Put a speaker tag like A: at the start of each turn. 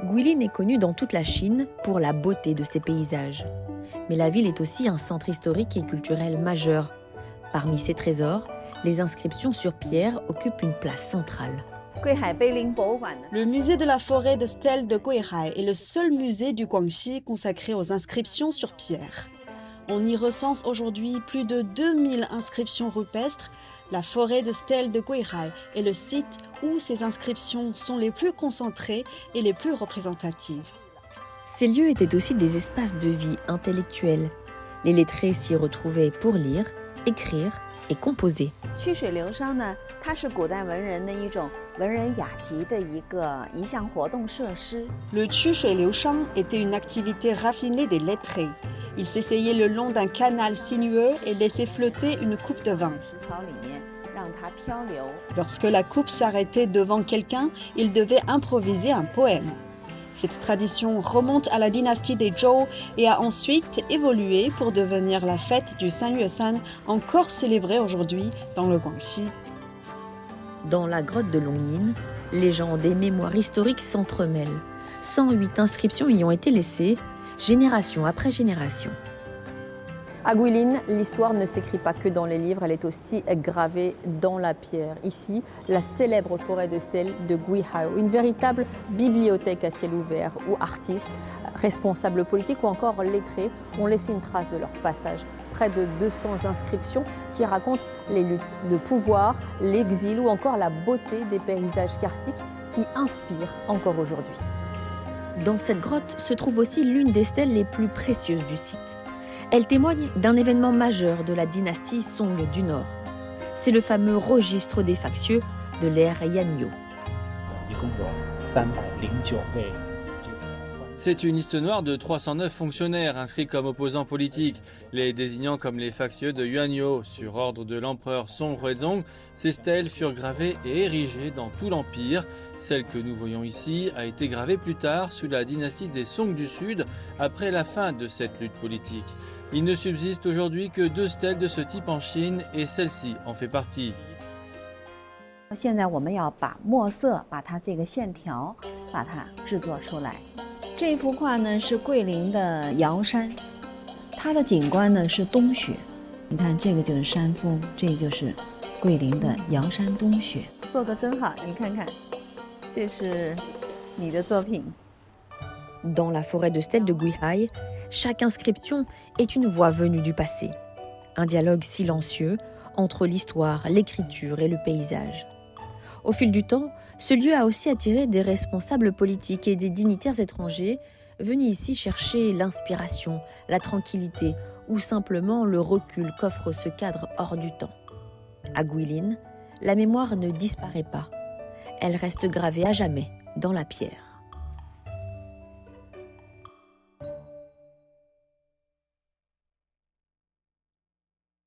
A: Guilin est connue dans toute la Chine pour la beauté de ses paysages. Mais la ville est aussi un centre historique et culturel majeur. Parmi ses trésors, les inscriptions sur pierre occupent une place centrale.
B: Le musée de la forêt de stèles de Guihai est le seul musée du Guangxi consacré aux inscriptions sur pierre. On y recense aujourd'hui plus de 2000 inscriptions rupestres. La forêt de stèles de Guihai est le site où ces inscriptions sont les plus concentrées et les plus représentatives.
A: Ces lieux étaient aussi des espaces de vie intellectuelle. Les lettrés s'y retrouvaient pour lire, écrire et composer.
B: Le Qushui Liushang était une activité raffinée des lettrés. Ils s'essayaient le long d'un canal sinueux et laissaient flotter une coupe de vin. Lorsque la coupe s'arrêtait devant quelqu'un, il devait improviser un poème. Cette tradition remonte à la dynastie des Zhou et a ensuite évolué pour devenir la fête du Sanyuesan, encore célébrée aujourd'hui dans le Guangxi.
A: Dans la grotte de Longyin, légendes et mémoires historiques s'entremêlent. 108 inscriptions y ont été laissées, génération après génération. À Guilin, l'histoire ne s'écrit pas que dans les livres, elle est aussi gravée dans la pierre. Ici, la célèbre forêt de stèles de Guihai, une véritable bibliothèque à ciel ouvert où artistes, responsables politiques ou encore lettrés ont laissé une trace de leur passage. Près de 200 inscriptions qui racontent les luttes de pouvoir, l'exil ou encore la beauté des paysages karstiques qui inspirent encore aujourd'hui. Dans cette grotte se trouve aussi l'une des stèles les plus précieuses du site. Elle témoigne d'un événement majeur de la dynastie Song du Nord. C'est le fameux registre des factieux de l'ère Yanyo.
C: C'est une liste noire de 309 fonctionnaires inscrits comme opposants politiques, les désignant comme les factieux de Yuanyo. Sur ordre de l'empereur Song Huizong, ces stèles furent gravées et érigées dans tout l'empire. Celle que nous voyons ici a été gravée plus tard sous la dynastie des Song du Sud, après la fin de cette lutte politique. Il ne subsiste aujourd'hui que 2 stèles de ce type en Chine et celle-ci en fait partie.
D: 现在我们要把墨色把它这个线条把它制作出来。这幅画呢是桂林的瑶山，它的景观呢是冬雪。你看这个就是山峰，这就是桂林的瑶山冬雪。做得真好，你看看，这是你的作品。
A: Dans la forêt de stèles de Guihai, chaque inscription est une voix venue du passé. Un dialogue silencieux entre l'histoire, l'écriture et le paysage. Au fil du temps, ce lieu a aussi attiré des responsables politiques et des dignitaires étrangers venus ici chercher l'inspiration, la tranquillité ou simplement le recul qu'offre ce cadre hors du temps. À Guilin, la mémoire ne disparaît pas. Elle reste gravée à jamais dans la pierre.